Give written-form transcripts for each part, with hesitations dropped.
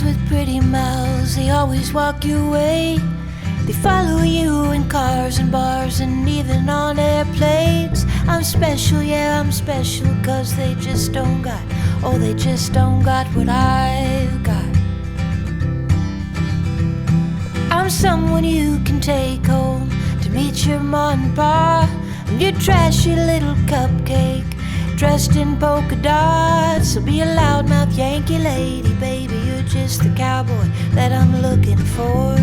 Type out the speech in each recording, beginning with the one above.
guys with pretty mouths, they always walk your way. They follow you in cars and bars and even on airplanes. I'm special, yeah, I'm special, 'cause they just don't got, oh, they just don't got what I've got. I'm someone you can take home to meet your mom and pa. I'm your trashy little cupcake dressed in polka dots. So be a loudmouth Yankee lady, baby, you're just the cowboy that I'm looking for.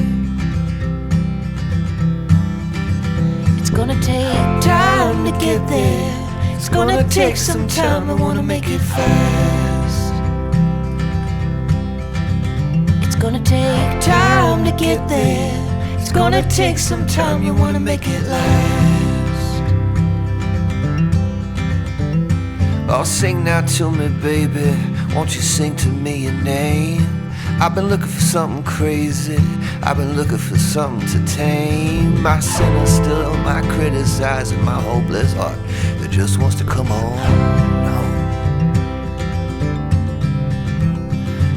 It's gonna take time to get there. It's gonna take some time, I wanna make it fast. It's gonna take time to get there. It's gonna take some time, you wanna make it last. Oh, sing now to me, baby, won't you sing to me your name? I've been looking for something crazy, I've been looking for something to tame my sinner still, my criticizing, my hopeless heart that just wants to come on home.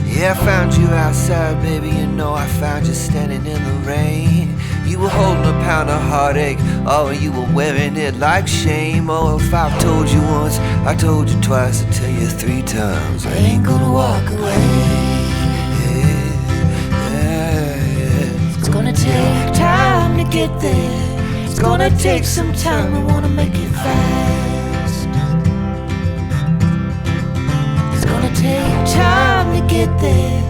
Yeah, I found you outside, baby, you know I found you standing in the rain. You were holding a pound of heartache, oh, you were wearing it like shame. Oh, if I've told you once, I told you twice, I tell you 3 times, I ain't gonna walk away. It's gonna take time to get there. It's gonna take some time, I wanna make it fast. It's gonna take time to get there.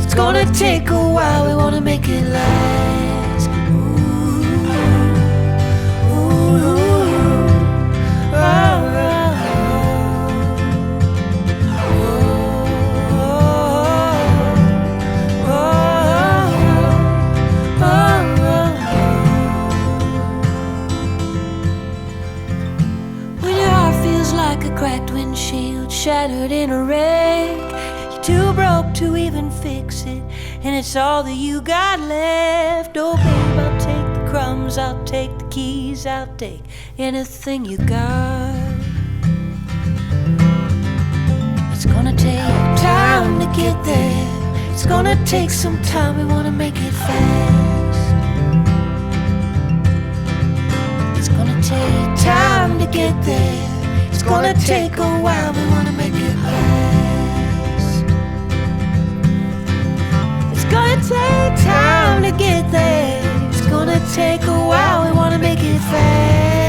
It's gonna take a while, we wanna make it last. Ooh, ooh, ooh, oh. Cracked windshield, shattered in a wreck. You're too broke to even fix it, and it's all that you got left. Oh babe, I'll take the crumbs, I'll take the keys, I'll take anything you got. It's gonna take time to get there. It's gonna take some time, we wanna make it fast. It's gonna take time to get there. It's gonna take a while, we wanna make it last. It's gonna take time to get there. It's gonna take a while, we wanna make it fast.